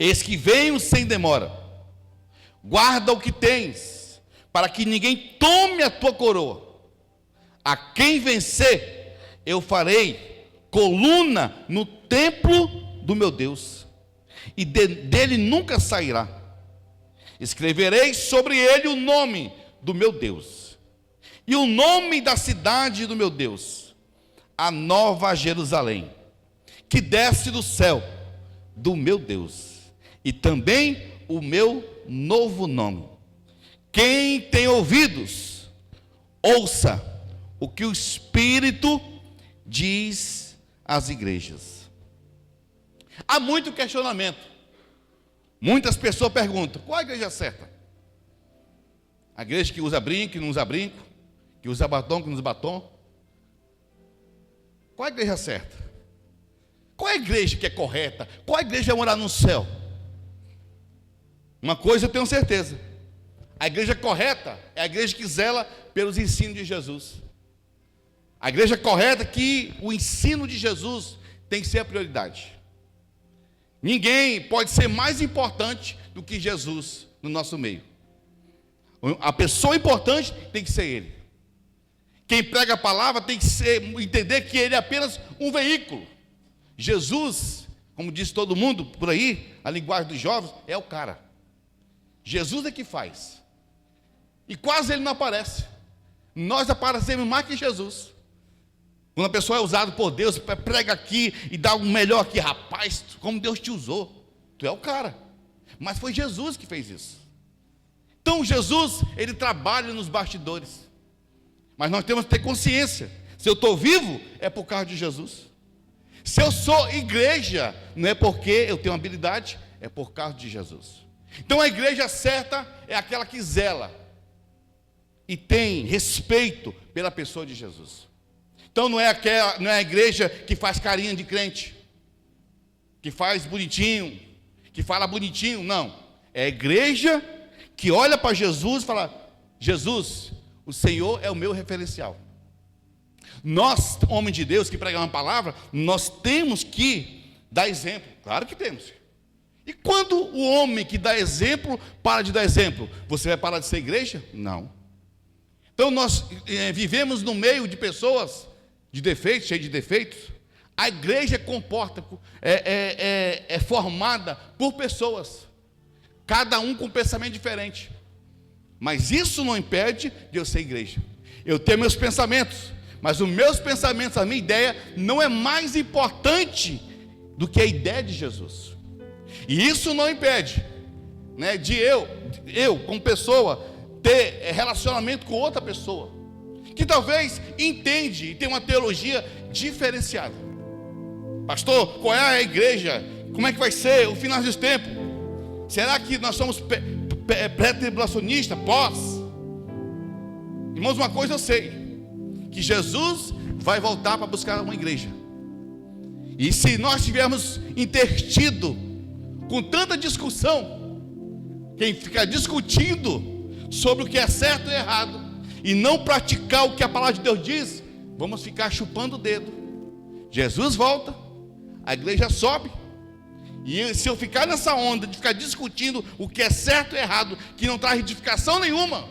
Eis que venho sem demora. Guarda o que tens, para que ninguém tome a tua coroa. A quem vencer, eu farei coluna no templo do meu Deus, e dele nunca sairá. Escreverei sobre ele o nome do meu Deus, e o nome da cidade do meu Deus, a nova Jerusalém, que desce do céu do meu Deus, e também o meu novo nome. Quem tem ouvidos, ouça o que o Espírito diz às igrejas. Há muito questionamento. Muitas pessoas perguntam: qual a igreja certa? A igreja que usa brinco, que não usa brinco, que usa batom, que não usa batom. Qual a igreja certa? Qual é a igreja que é correta? Qual a igreja vai morar no céu? Uma coisa eu tenho certeza: a igreja correta é a igreja que zela pelos ensinos de Jesus. A igreja correta é que o ensino de Jesus tem que ser a prioridade. Ninguém pode ser mais importante do que Jesus no nosso meio. A pessoa importante tem que ser Ele. Quem prega a palavra tem que entender que Ele é apenas um veículo. Jesus, como diz todo mundo por aí, a linguagem dos jovens, é o cara. Jesus é que faz. E quase Ele não aparece. Nós aparecemos mais que Jesus. Quando a pessoa é usada por Deus, prega aqui e dá um melhor aqui, rapaz, como Deus te usou, tu é o cara. Mas foi Jesus que fez isso. Então Jesus, Ele trabalha nos bastidores. Mas nós temos que ter consciência: se eu estou vivo, é por causa de Jesus. Se eu sou igreja, não é porque eu tenho habilidade, é por causa de Jesus. Então a igreja certa é aquela que zela e tem respeito pela pessoa de Jesus. Então não é a igreja que faz carinha de crente, que faz bonitinho, que fala bonitinho, não. É a igreja que olha para Jesus e fala: Jesus, o Senhor é o meu referencial. Nós, homens de Deus que pregamos a palavra, nós temos que dar exemplo. Claro que temos. E quando o homem que dá exemplo para de dar exemplo, você vai parar de ser igreja? Não. Então nós vivemos no meio de pessoas de defeitos, cheios de defeitos. A igreja é formada por pessoas, cada um com um pensamento diferente. Mas isso não impede de eu ser igreja. Eu tenho meus pensamentos, mas os meus pensamentos, a minha ideia, não é mais importante do que a ideia de Jesus. E isso não impede, né, de eu como pessoa, ter relacionamento com outra pessoa que talvez entende e tem uma teologia diferenciada. Pastor, qual é a igreja? Como é que vai ser o final dos tempos? Será que nós somos pré-tribulacionistas? Pós? Irmãos, uma coisa eu sei: que Jesus vai voltar para buscar uma igreja. E se nós tivermos intertido com tanta discussão, quem fica discutindo sobre o que é certo e errado, e não praticar o que a palavra de Deus diz, vamos ficar chupando o dedo. Jesus volta, a igreja sobe, e se eu ficar nessa onda de ficar discutindo o que é certo e errado, que não traz edificação nenhuma,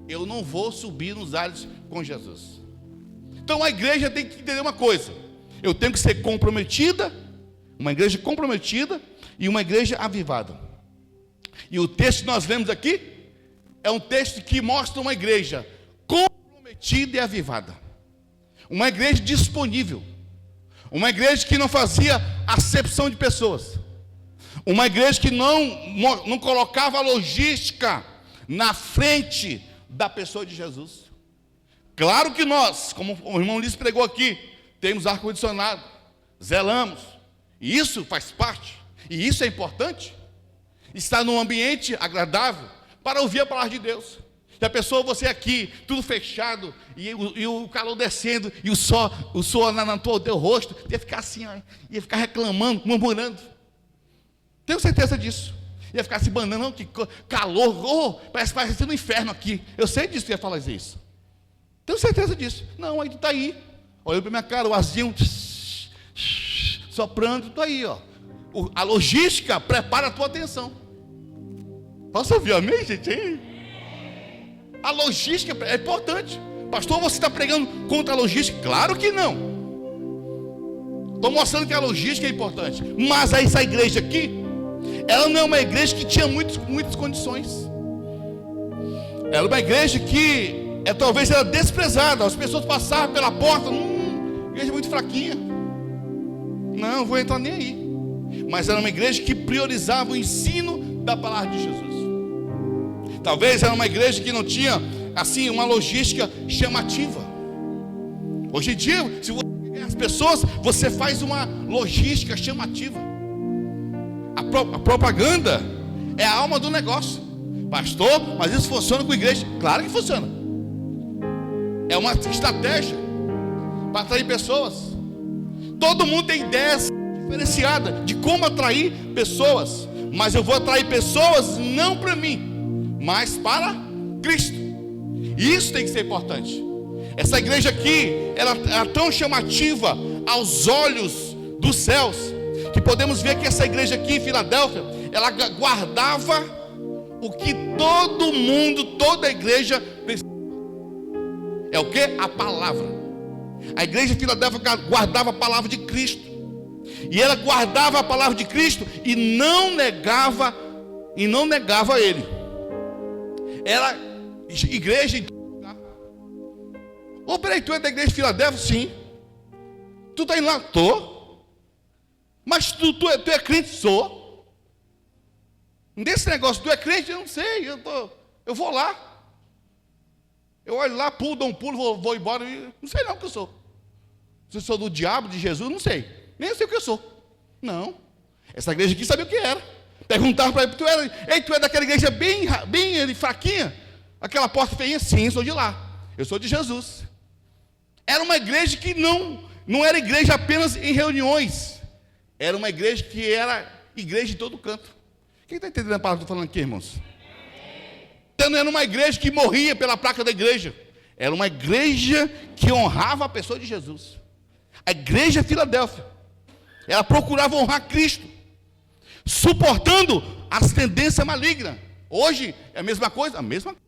eu não vou subir nos ares com Jesus. Então a igreja tem que entender uma coisa: eu tenho que ser comprometida, uma igreja comprometida e uma igreja avivada. E o texto que nós lemos aqui é um texto que mostra uma igreja comprometida e avivada, uma igreja disponível, uma igreja que não fazia acepção de pessoas, uma igreja que não colocava a logística na frente da pessoa de Jesus. Claro que nós, como o irmão Liz pregou aqui, temos ar-condicionado, zelamos, e isso faz parte, e isso é importante. Estar num ambiente agradável para ouvir a palavra de Deus. Se a pessoa, você aqui, tudo fechado, e o calor descendo, e o sol na teu rosto, ia ficar assim, ó, ia ficar reclamando, murmurando. Tenho certeza disso. Ia ficar se banando, que calor, parece que vai no inferno aqui. Eu sei disso que ia falar isso. Tenho certeza disso. Não, aí tu está aí, olhando para minha cara, o azinho soprando, tu aí, ó. A logística prepara a tua atenção. Posso ouvir amém, gente? A logística é importante. Pastor, você está pregando contra a logística? Claro que não. Estou mostrando que a logística é importante. Mas essa igreja aqui, ela não é uma igreja que tinha muitas condições. Ela é uma igreja que talvez era desprezada. As pessoas passavam pela porta, igreja muito fraquinha. Não vou entrar nem aí. Mas era uma igreja que priorizava o ensino da palavra de Jesus. Talvez era uma igreja que não tinha, assim, uma logística chamativa. Hoje em dia, se você quer as pessoas, você faz uma logística chamativa. A propaganda é a alma do negócio. Pastor, mas isso funciona com a igreja? Claro que funciona. É uma estratégia para atrair pessoas. Todo mundo tem ideias diferenciadas de como atrair pessoas. Mas eu vou atrair pessoas não para mim, mas para Cristo. E isso tem que ser importante. Essa igreja aqui, ela é tão chamativa aos olhos dos céus, que podemos ver que essa igreja aqui em Filadélfia, ela guardava o que todo mundo, toda a igreja precisa. É o que? A palavra. A igreja de Filadélfia guardava a palavra de Cristo. E ela guardava a palavra de Cristo e não negava ele. Era igreja em todo lugar. Ô, peraí, tu é da igreja de Filadélfia? Sim. Tu está indo lá? Tô. Mas tu é crente? Sou. Desse negócio, tu é crente? Eu não sei, eu vou lá. Eu olho lá, pulo, dou um pulo, vou embora. Não sei não o que eu sou. Se eu sou do diabo, de Jesus, não sei. Nem sei o que eu sou. Não. Essa igreja aqui sabia o que era. Perguntaram para ele, tu é daquela igreja bem fraquinha? Aquela porta feinha? Sim, sou de lá. Eu sou de Jesus. Era uma igreja que não era igreja apenas em reuniões. Era uma igreja que era igreja em todo canto. Quem está entendendo a palavra que eu estou falando aqui, irmãos? Então não era uma igreja que morria pela placa da igreja. Era uma igreja que honrava a pessoa de Jesus. A igreja Filadélfia, ela procurava honrar Cristo, suportando as tendências malignas. Hoje é a mesma coisa? A mesma coisa.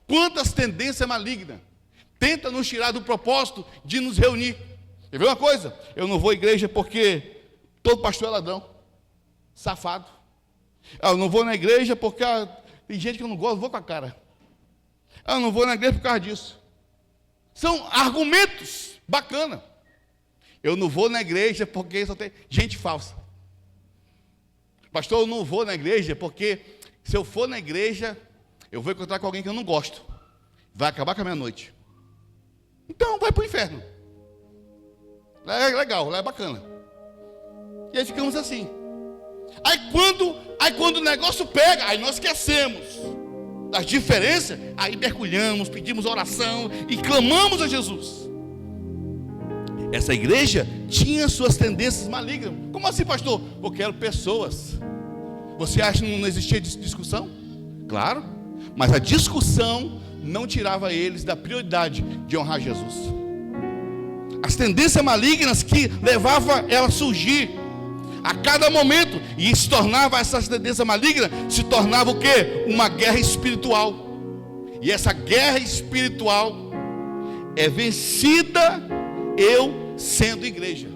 Quantas tendências malignas tentam nos tirar do propósito de nos reunir? Quer ver uma coisa? Eu não vou à igreja porque todo pastor é ladrão, safado. Eu não vou na igreja porque tem gente que eu não gosto, vou com a cara. Eu não vou na igreja por causa disso. São argumentos bacanas. Eu não vou na igreja porque só tem gente falsa. Pastor, eu não vou na igreja porque se eu for na igreja, eu vou encontrar com alguém que eu não gosto. Vai acabar com a minha noite. Então, vai para o inferno. Lá é legal, lá é bacana. E aí ficamos assim. Aí quando o negócio pega, aí nós esquecemos das diferenças, aí mergulhamos, pedimos oração e clamamos a Jesus. Essa igreja tinha suas tendências malignas. Como assim, pastor? Porque eram pessoas. Você acha que não existia discussão? Claro. Mas a discussão não tirava eles da prioridade de honrar Jesus. As tendências malignas que levavam ela a surgir a cada momento, e se tornava essa tendência maligna, se tornava o quê? Uma guerra espiritual. E essa guerra espiritual é vencida eu sendo igreja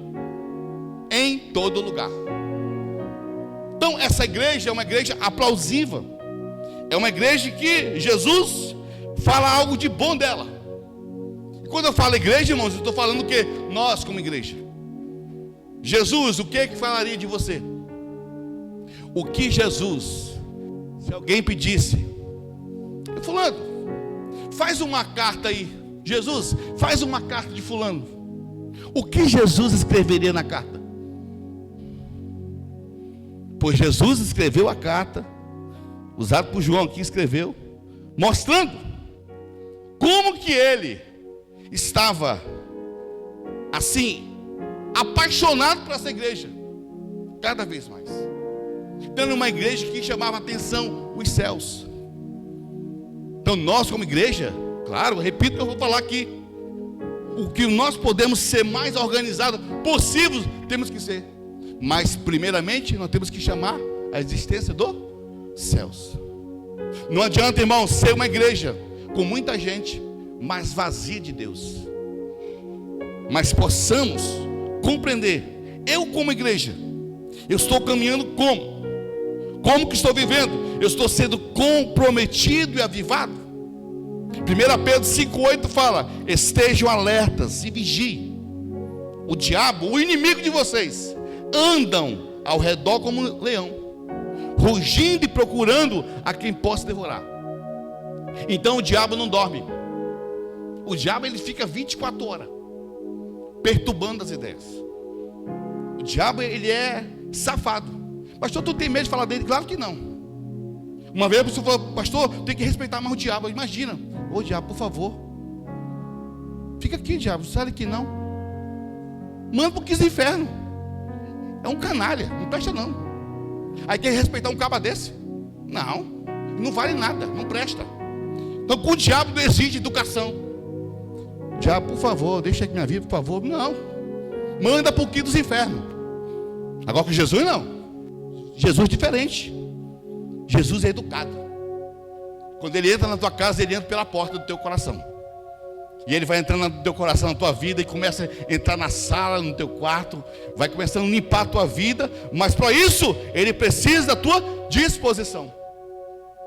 em todo lugar. Então essa igreja é uma igreja aplausível. É uma igreja que Jesus fala algo de bom dela. E quando eu falo igreja, irmãos, eu estou falando o quê? Nós como igreja. Jesus, o que falaria de você? O que Jesus, se alguém pedisse, fulano, faz uma carta aí. Jesus, faz uma carta de fulano. O que Jesus escreveria na carta? Pois Jesus escreveu a carta, usado por João aqui, escreveu, mostrando como que ele estava assim, apaixonado por essa igreja, cada vez mais. Tendo uma igreja que chamava a atenção os céus. Então nós como igreja, claro, repito o que eu vou falar aqui, o que nós podemos ser mais organizados possível, temos que ser. Mas primeiramente nós temos que chamar a existência dos céus. Não adianta, irmão, ser uma igreja com muita gente, mas vazia de Deus. Mas possamos compreender, eu como igreja, eu estou caminhando como? Como que estou vivendo? Eu estou sendo comprometido e avivado. 1 Pedro 5,8 fala: estejam alertas e vigiem. O diabo, o inimigo de vocês, andam ao redor como um leão, rugindo e procurando a quem possa devorar. Então o diabo não dorme. O diabo, ele fica 24 horas perturbando as ideias. O diabo, ele é safado. Pastor, tu tem medo de falar dele? Claro que não. Uma vez a pessoa falou: pastor, tem que respeitar mais o diabo. Imagina: ô diabo, por favor, fica aqui, diabo, sai daqui não. Manda para o quinto inferno. É um canalha, não presta não. Aí quer respeitar um caba desse? Não, não vale nada, não presta. Então com o diabo não exige educação. Diabo, por favor, deixa aqui minha vida, por favor. Não, manda para o quinto dos infernos. Agora com Jesus não. Jesus é diferente. Jesus é educado. Quando ele entra na tua casa, ele entra pela porta do teu coração. E ele vai entrando no teu coração, na tua vida, e começa a entrar na sala, no teu quarto, vai começando a limpar a tua vida. Mas para isso, ele precisa da tua disposição.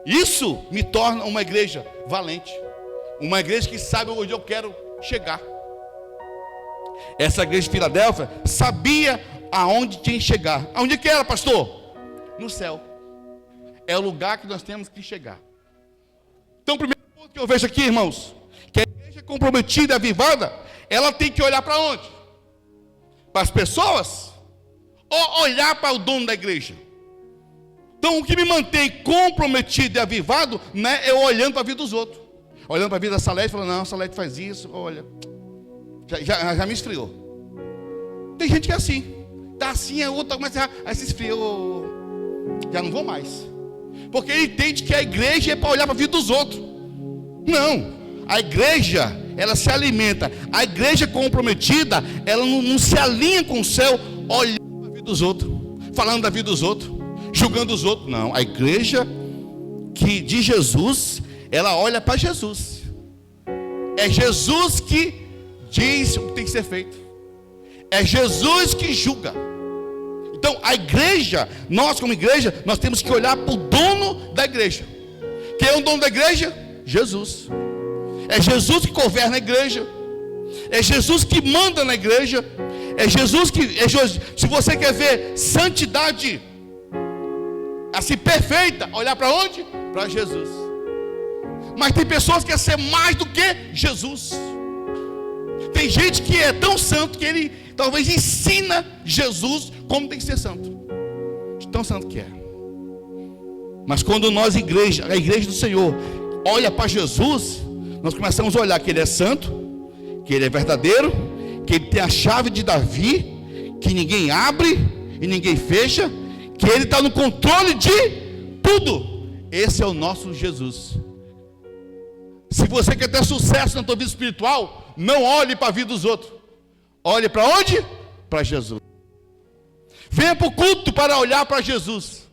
Isso me torna uma igreja valente, uma igreja que sabe onde eu quero chegar. Essa igreja de Filadélfia sabia aonde tinha que chegar. Aonde que era, pastor? No céu. É o lugar que nós temos que chegar. Então o primeiro ponto que eu vejo aqui, irmãos, que a igreja comprometida e avivada, ela tem que olhar para onde? Para as pessoas? Ou olhar para o dono da igreja? Então o que me mantém comprometido e avivado, né, é eu olhando para a vida dos outros. Olhando para a vida da Salete, falando: não, Salete faz isso, olha, já me esfriou. Tem gente que é assim, está assim, a outra começa a se esfriou, já não vou mais. Porque ele entende que a igreja é para olhar para a vida dos outros. Não, a igreja, ela se alimenta. A igreja comprometida, ela não se alinha com o céu, olhando para a vida dos outros, falando da vida dos outros, julgando os outros. Não, a igreja que de Jesus, ela olha para Jesus. É Jesus que diz o que tem que ser feito. É Jesus que julga. Então a igreja, nós como igreja, nós temos que olhar para o dono da igreja. Quem é o dono da igreja? Jesus. É Jesus que governa a igreja. É Jesus que manda na igreja. É Jesus que... se você quer ver santidade assim perfeita, olhar para onde? Para Jesus. Mas tem pessoas que querem ser mais do que Jesus. Tem gente que é tão santo que ele talvez ensina Jesus como tem que ser santo. Tão santo que é. Mas quando nós, a igreja do Senhor, olha para Jesus, nós começamos a olhar que Ele é santo, que Ele é verdadeiro, que Ele tem a chave de Davi, que ninguém abre e ninguém fecha, que Ele está no controle de tudo. Esse é o nosso Jesus. Se você quer ter sucesso na tua vida espiritual, não olhe para a vida dos outros. Olhe para onde? Para Jesus. Venha para o culto para olhar para Jesus.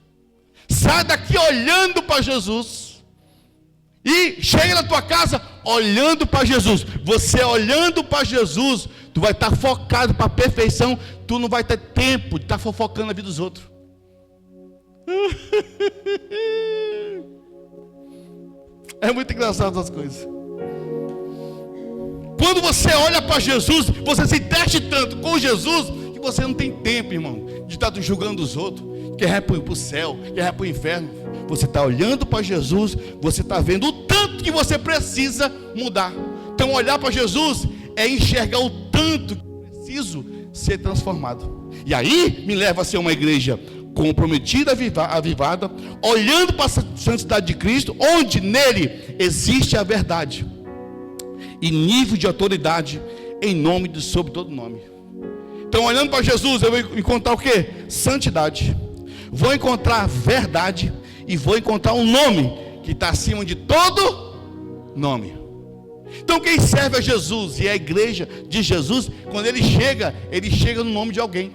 Sai daqui olhando para Jesus. E chega na tua casa olhando para Jesus. Você olhando para Jesus, tu vai estar focado para a perfeição. Tu não vai ter tempo de estar fofocando a vida dos outros. É muito engraçado essas coisas. Quando você olha para Jesus, você se teste tanto com Jesus, que você não tem tempo, irmão, de estar julgando os outros, quer ir para o céu, quer ir para o inferno. Você está olhando para Jesus, você está vendo o tanto que você precisa mudar. Então olhar para Jesus é enxergar o tanto que eu preciso ser transformado. E aí me leva a ser uma igreja comprometida, avivada, olhando para a santidade de Cristo, onde nele existe a verdade e nível de autoridade em nome de sobre todo nome. Então olhando para Jesus, eu vou encontrar o que? Santidade. Vou encontrar verdade e vou encontrar um nome que está acima de todo nome. Então quem serve a Jesus e a igreja de Jesus, quando ele chega no nome de alguém.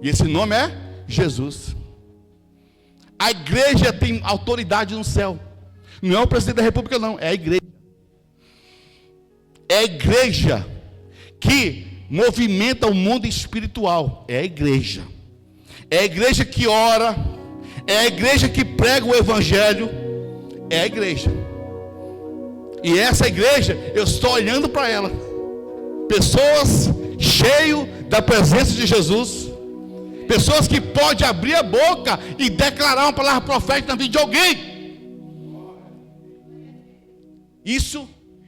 E esse nome é Jesus. A igreja tem autoridade no céu. Não é o presidente da república, não. É a igreja. É a igreja que movimenta o mundo espiritual. É a igreja. É a igreja que ora. É a igreja que prega o evangelho. É a igreja. E essa igreja, eu estou olhando para ela. Pessoas cheias da presença de Jesus. Pessoas que podem abrir a boca e declarar uma palavra profética na vida de alguém. Isso,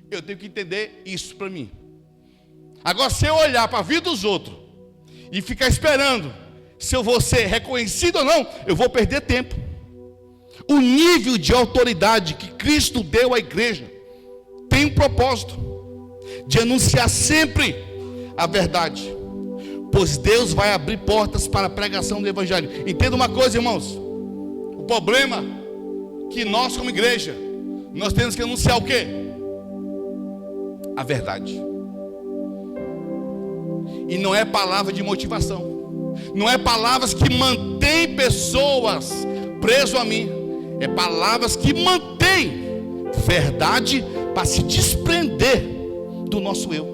eu tenho que entender isso para mim. Agora, se eu olhar para a vida dos outros e ficar esperando se eu vou ser reconhecido ou não, eu vou perder tempo. O nível de autoridade que Cristo deu à igreja tem um propósito de anunciar sempre a verdade, pois Deus vai abrir portas para a pregação do evangelho. Entenda uma coisa, irmãos. O problema é que nós, como igreja, nós temos que anunciar o quê? A verdade. E não é palavra de motivação, não é palavras que mantêm pessoas presas a mim, é palavras que mantêm verdade para se desprender do nosso eu.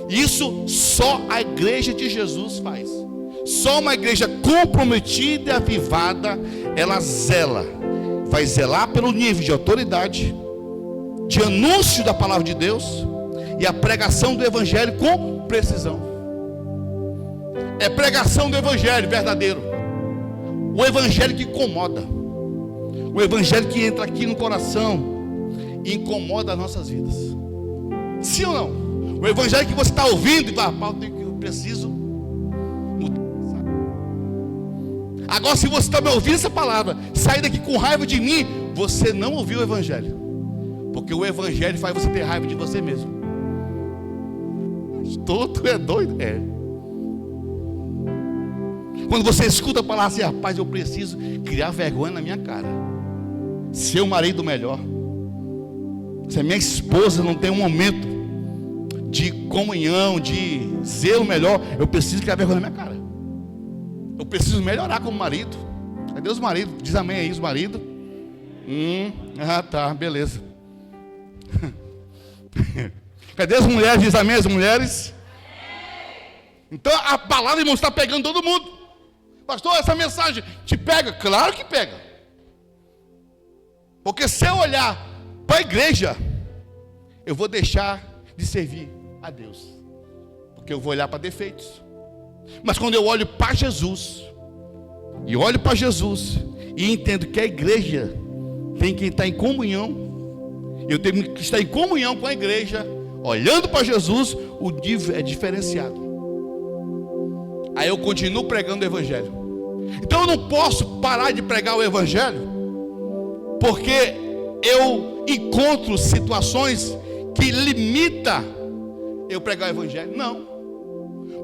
Isso só a igreja de Jesus faz. Só uma igreja comprometida e avivada, ela zela, vai zelar pelo nível de autoridade, de anúncio da palavra de Deus e a pregação do evangelho com precisão. É pregação do evangelho verdadeiro, o evangelho que incomoda, o evangelho que entra aqui no coração e incomoda as nossas vidas. Sim ou não? O evangelho que você está ouvindo e fala, eu preciso mudar. Agora, se você está me ouvindo essa palavra, sair daqui com raiva de mim, você não ouviu o evangelho, porque o evangelho faz você ter raiva de você mesmo. Todo é doido, é. Quando você escuta a palavra assim, rapaz, eu preciso criar vergonha na minha cara, ser o marido melhor. Se a minha esposa não tem um momento de comunhão, de zelo melhor, eu preciso criar vergonha na minha cara. Eu preciso melhorar como marido. Cadê os maridos? Diz amém aí, os maridos. Tá, beleza. Cadê as mulheres? Diz amém as mulheres. Então a palavra, irmão, está pegando todo mundo. Pastor, essa mensagem te pega? Claro que pega. Porque se eu olhar para a igreja, eu vou deixar de servir a Deus, porque eu vou olhar para defeitos. Mas quando eu olho para Jesus, e olho para Jesus, e entendo que a igreja tem que estar em comunhão, eu tenho que estar em comunhão com a igreja, olhando para Jesus, o nível é diferenciado. Aí eu continuo pregando o evangelho. Então eu não posso parar de pregar o evangelho, porque eu encontro situações que limitam eu pregar o evangelho. Não.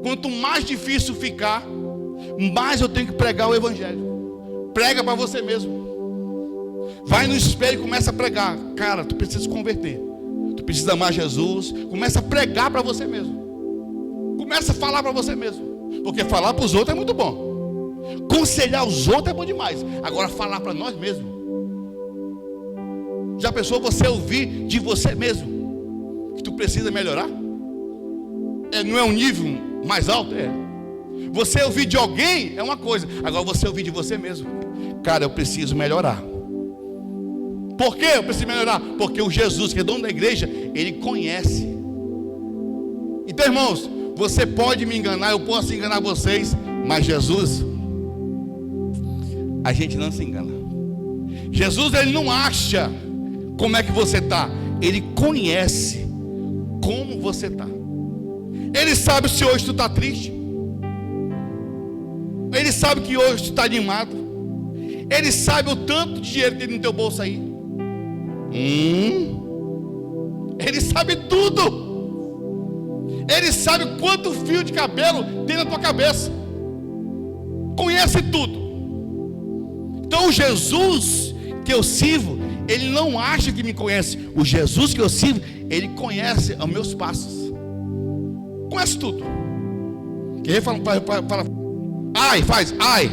Quanto mais difícil ficar, mais eu tenho que pregar o evangelho. Prega para você mesmo. Vai no espelho e começa a pregar. Cara, tu precisa se converter. Tu precisa amar Jesus. Começa a pregar para você mesmo. Começa a falar para você mesmo. Porque falar para os outros é muito bom. Conselhar os outros é bom demais. Agora falar para nós mesmos. Já pensou você ouvir de você mesmo que tu precisa melhorar? Não é um nível mais alto? É. Você ouvir de alguém é uma coisa. Agora você ouvir de você mesmo. Cara, eu preciso melhorar. Por que eu preciso melhorar? Porque o Jesus, que é dono da igreja, ele conhece. Então, irmãos, você pode me enganar, eu posso enganar vocês, mas Jesus, a gente não se engana. Jesus, ele não acha como é que você está. Ele conhece como você está. Ele sabe se hoje tu está triste. Ele sabe que hoje tu está animado. Ele sabe o tanto de dinheiro que tem no teu bolso aí. Ele sabe tudo. Ele sabe quanto fio de cabelo tem na tua cabeça. Conhece tudo. Então o Jesus que eu sirvo, ele não acha que me conhece. O Jesus que eu sirvo, ele conhece os meus passos. Conhece tudo. Quem fala? Ai, faz, ai.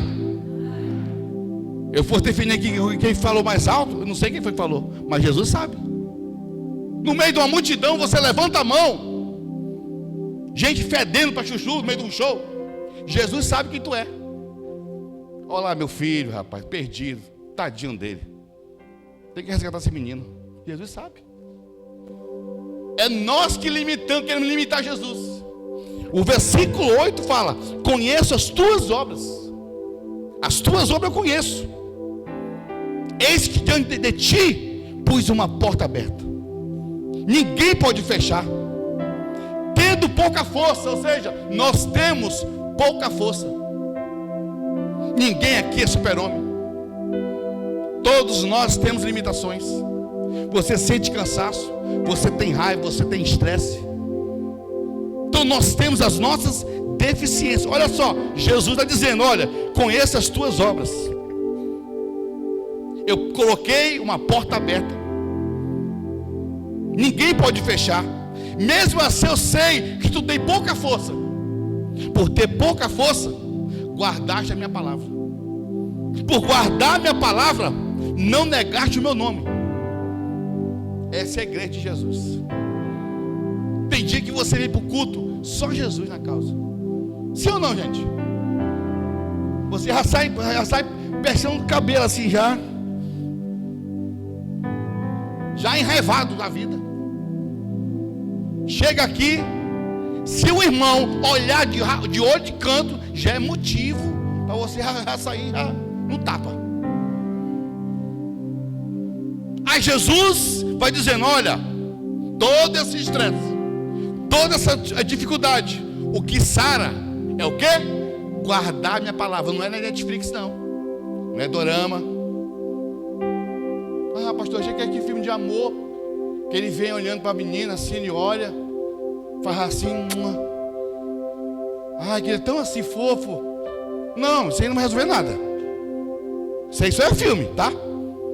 Eu for definir aqui quem falou mais alto, eu não sei quem foi que falou, mas Jesus sabe. No meio de uma multidão, você levanta a mão. Gente fedendo para chuchu no meio de um show. Jesus sabe quem tu é. Olha lá meu filho, rapaz, perdido. Tadinho dele. Tem que resgatar esse menino. Jesus sabe. É nós que limitamos, queremos limitar Jesus. O versículo 8 fala: conheço as tuas obras. As tuas obras eu conheço. Eis que diante de ti pus uma porta aberta. Ninguém pode fechar. Tendo pouca força, ou seja, nós temos pouca força. Ninguém aqui é super-homem. Todos nós temos limitações. Você sente cansaço, você tem raiva, você tem estresse. Então nós temos as nossas deficiências. Olha só, Jesus está dizendo: olha, conheça as tuas obras. Eu coloquei uma porta aberta. Ninguém pode fechar. Mesmo assim eu sei que tu tem pouca força. Por ter pouca força, guardaste a minha palavra. Por guardar a minha palavra, não negaste o meu nome. Essa é a igreja de Jesus. Tem dia que você vem para o culto, só Jesus na causa. Sim ou não, gente? Você já sai pensando o cabelo assim já enraivado da vida. Chega aqui, se o irmão olhar de olho de canto, já é motivo para você já sair no tapa. Aí Jesus vai dizendo: olha, todo esse estresse, toda essa dificuldade, o que sara é o quê? Guardar minha palavra. Não é na Netflix não é dorama. Ah, pastor, achei que é aquele filme de amor, que ele vem olhando para a menina assim, ele olha, faz assim, ai, que ele é tão assim fofo. Não, isso aí não vai resolver nada. Isso é filme, tá?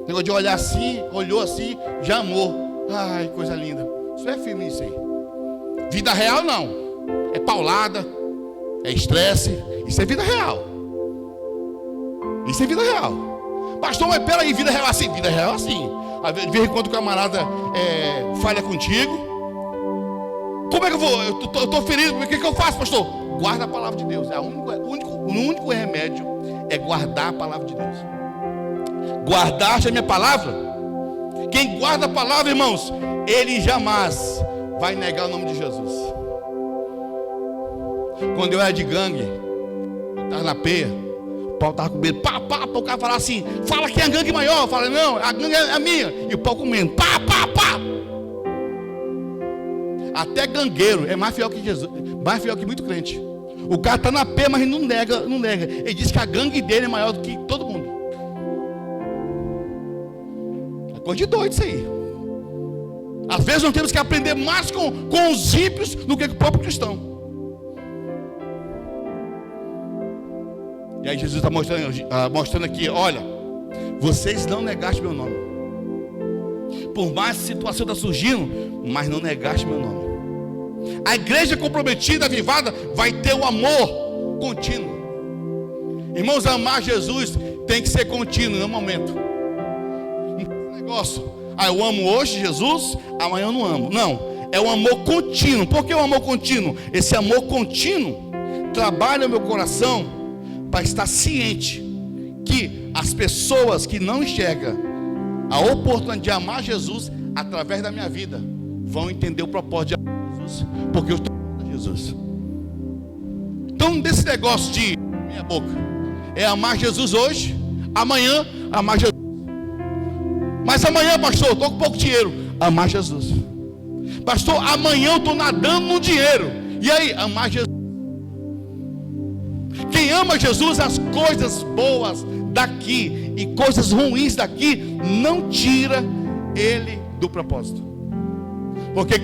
Negócio de olhar assim, olhou assim, já amou. Ai, coisa linda. Isso é filme, isso aí. Vida real não. É paulada, é estresse. Isso é vida real. Isso é vida real. Pastor, mas peraí, vida real assim? Vida real assim. De vez em quando o camarada falha contigo. Como é que eu vou? Eu estou ferido, o que eu faço, pastor? Guarda a palavra de Deus. O único remédio é guardar a palavra de Deus. Guardaste a minha palavra? Quem guarda a palavra, irmãos, ele jamais vai negar o nome de Jesus. Quando eu era de gangue, eu estava na peia, o pau estava com medo, o cara falava assim: fala quem é a gangue maior. Eu falei: não, a gangue é a minha. E o pau comendo, pá. Até gangueiro é mais fiel que Jesus, mais fiel que muito crente. O cara está na peia, mas ele não nega. Ele diz que a gangue dele é maior do que todo mundo. É coisa de doido isso aí. Às vezes nós temos que aprender mais com os ímpios do que com o próprio cristão. E aí Jesus está mostrando aqui: olha, vocês não negaste meu nome. Por mais situação está surgindo, mas não negaste meu nome. A igreja comprometida, avivada, vai ter o amor contínuo. Irmãos, amar Jesus tem que ser contínuo, não momento. Não tem negócio: eu amo hoje Jesus, amanhã eu não amo. Não, é um amor contínuo. Por que o amor contínuo? Esse amor contínuo trabalha o meu coração para estar ciente que as pessoas que não enxergam a oportunidade de amar Jesus através da minha vida vão entender o propósito de amar Jesus, porque eu estou amando Jesus. Então, desse negócio de minha boca é amar Jesus hoje, amanhã amar Jesus. Mas amanhã, pastor, estou com pouco dinheiro. Amar Jesus. Pastor, amanhã eu estou nadando no dinheiro. E aí? Amar Jesus. Quem ama Jesus, as coisas boas daqui e coisas ruins daqui não tira ele do propósito. Porque